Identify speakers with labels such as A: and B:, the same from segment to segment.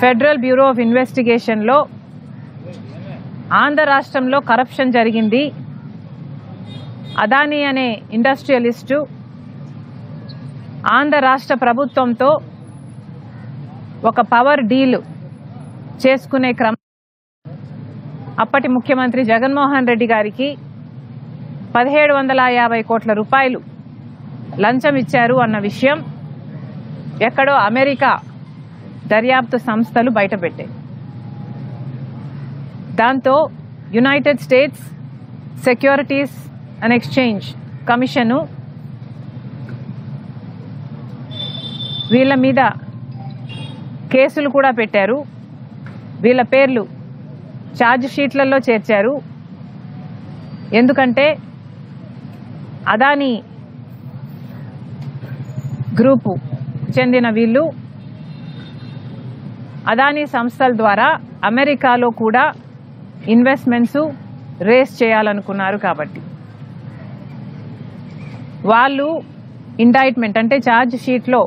A: Federal bureau of investigation లో ఆంధ్ర రాష్ట్రంలో corruption జరిగింది. అదానీ అనే ఇండస్ట్రియలిస్టు ఆంధ్ర రాష్ట్ర ప్రభుత్వంతో ఒక పవర్ డీల్ చేసుకునే క్రమం అప్పటి ముఖ్యమంత్రి జగన్మోహన్ రెడ్డి గారికి 1750 కోట్ల రూపాయలు లంచం ఇచ్చారు అన్న విషయం ఎక్కడో అమెరికా దర్యాప్తు సంస్థలు బయటపెట్టాయి. దాంతో United states securities and exchange commission వీళ్ళ మీద కేసులు కూడా పెట్టారు. వీళ్ళ పేర్లు ఛార్జ్ షీట్లలో చేర్చారు. ఎందుకంటే అదానీ గ్రూపు చెందిన వీళ్ళు అదానీ సంస్థల ద్వారా అమెరికాలో కూడా ఇన్వెస్ట్మెంట్స్ రేస్ చేయాలనుకున్నారు. కాబట్టి వాళ్ళు ఇండైట్మెంట్ అంటే ఛార్జ్ షీట్లో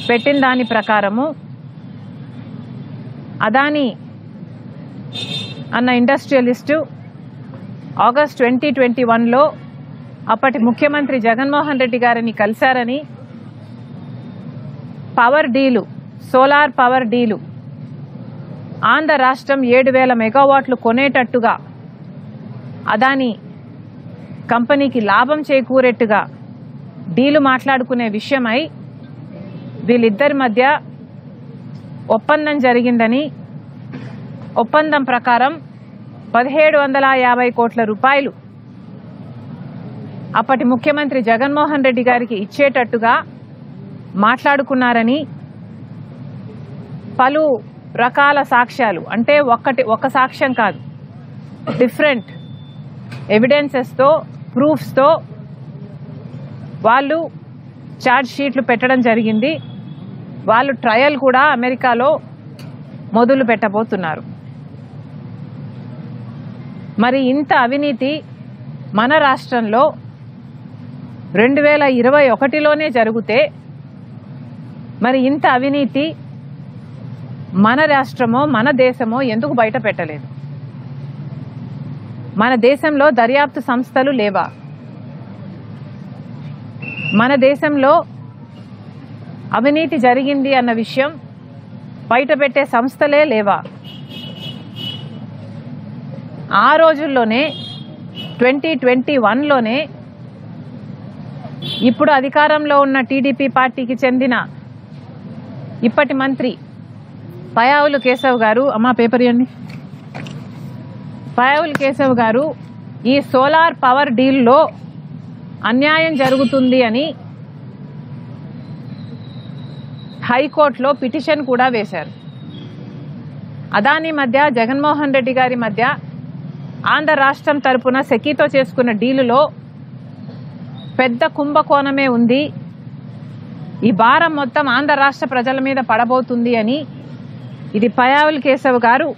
A: పెట్టిన దాని ప్రకారము అదానీ అన్న ఇండస్ట్రియలిస్టు ఆగస్ట్ 2021లో అప్పటి ముఖ్యమంత్రి జగన్మోహన్ రెడ్డి గారిని కలిశారని, power deal solar power deal Andhra రాష్ట్రం 7000 మెగావాట్లు కొనేటట్టుగా అదానీ కంపెనీకి లాభం చేకూరేట్టుగా డీలు మాట్లాడుకునే విషయమై వీళ్ళిద్దరి మధ్య ఒప్పందం జరిగిందని, ఒప్పందం ప్రకారం 1750 కోట్ల రూపాయలు అప్పటి ముఖ్యమంత్రి జగన్మోహన్ రెడ్డి గారికి ఇచ్చేటట్టుగా మాట్లాడుకున్నారని పలు రకాల సాక్ష్యాలు, అంటే ఒక సాక్ష్యం కాదు, డిఫరెంట్ ఎవిడెన్సెస్తో ప్రూఫ్స్తో వాళ్ళు ఛార్జ్ షీట్లు పెట్టడం జరిగింది. వాళ్ళు ట్రయల్ కూడా అమెరికాలో మొదలు పెట్టబోతున్నారు. మరి ఇంత అవినీతి మన రాష్ట్రంలో 2021లోనే జరిగితే మరి ఇంత అవినీతి మన రాష్ట్రమో మన దేశమో ఎందుకు బయట పెట్టలేదు? మన దేశంలో దర్యాప్తు సంస్థలు లేవా? మన దేశంలో అవినీతి జరిగింది అన్న విషయం బయటపెట్టే సంస్థలే లేవా? ఆ రోజుల్లోనే 2021లోనే ఇప్పుడు అధికారంలో ఉన్న టీడీపీ పార్టీకి చెందిన ఇప్పటి మంత్రి పయావులు కేశవ్ గారు, అమ్మా పేపర్ ఇవ్వండి, పయావులు కేశవ్ గారు ఈ సోలార్ పవర్ డీల్లో అన్యాయం జరుగుతుంది అని హైకోర్టులో పిటిషన్ కూడా వేశారు. అదానీ మధ్య జగన్మోహన్ రెడ్డి గారి మధ్య ఆంధ్ర రాష్ట్రం తరపున సెకీతో చేసుకున్న డీలులో పెద్ద కుంభకోణమే ఉంది, ఈ భారం మొత్తం ఆంధ్ర రాష్ట్ర ప్రజల మీద పడబోతుంది అని ఇది పయావుల్ కేశవ్ గారు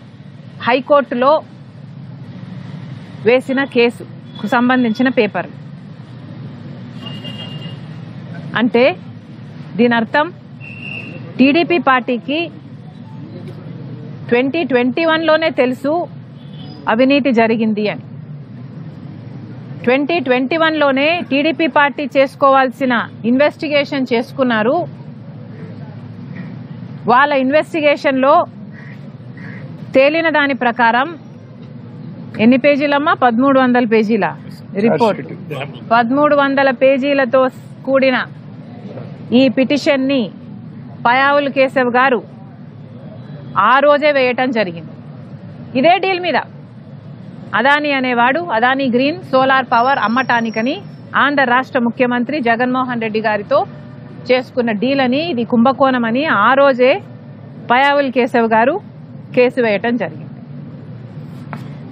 A: హైకోర్టులో వేసిన కేసుకు సంబంధించిన పేపర్. అంటే దీని అర్థం టీడీపీ పార్టీకి 2021లోనే తెలుసు అవినీతి జరిగింది అని. 2021లోనే టీడీపీ పార్టీ చేసుకోవాల్సిన ఇన్వెస్టిగేషన్ చేసుకున్నారు. వాళ్ళ ఇన్వెస్టిగేషన్లో తేలిన దాని ప్రకారం ఎన్ని పేజీలమ్మా? 1300 పేజీల రిపోర్ట్, 1300 పేజీలతో కూడిన ఈ పిటిషన్ని పయావుల్ కేశవ్ గారు ఆ రోజే వేయటం జరిగింది. ఇదే డీల్ మీద అదానీ అనేవాడు అదానీ గ్రీన్ సోలార్ పవర్ అమ్మటానికని ఆంధ్ర రాష్ట్ర ముఖ్యమంత్రి జగన్మోహన్ రెడ్డి గారితో చేసుకున్న డీల్ అని, ఇది కుంభకోణమని ఆ రోజే పయావుల్ కేశవ్ గారు కేసు వేయటం జరిగింది.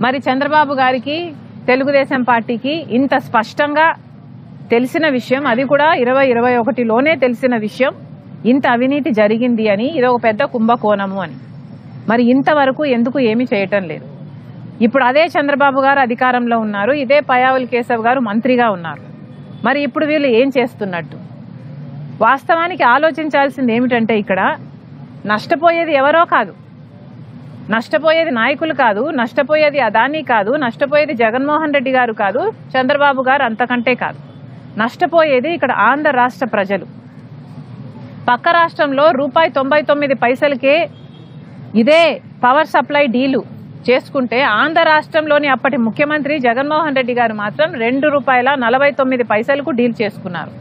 A: మరి చంద్రబాబు గారికి, తెలుగుదేశం పార్టీకి ఇంత స్పష్టంగా తెలిసిన విషయం, అది కూడా 2021లోనే తెలిసిన విషయం, ఇంత అవినీతి జరిగింది అని, ఇదొక పెద్ద కుంభకోణము అని, మరి ఇంతవరకు ఎందుకు ఏమీ చేయటం లేదు? ఇప్పుడు అదే చంద్రబాబు గారు అధికారంలో ఉన్నారు, ఇదే పయావుల్ కేశవ్ గారు మంత్రిగా ఉన్నారు. మరి ఇప్పుడు వీళ్ళు ఏం చేస్తున్నట్టు? వాస్తవానికి ఆలోచించాల్సింది ఏమిటంటే ఇక్కడ నష్టపోయేది ఎవరో కాదు, నష్టపోయేది నాయకులు కాదు, నష్టపోయేది అదానీ కాదు, నష్టపోయేది జగన్మోహన్ రెడ్డి గారు కాదు, చంద్రబాబు గారు అంతకంటే కాదు. నష్టపోయేది ఇక్కడ ఆంధ్ర రాష్ట్ర ప్రజలు. పక్క రాష్ట్రంలో ₹99 ఇదే పవర్ సప్లై డీలు చేసుకుంటే ఆంధ్ర రాష్ట్రంలోని అప్పటి ముఖ్యమంత్రి జగన్మోహన్ రెడ్డి గారు మాత్రం ₹2.49 డీల్ చేసుకున్నారు.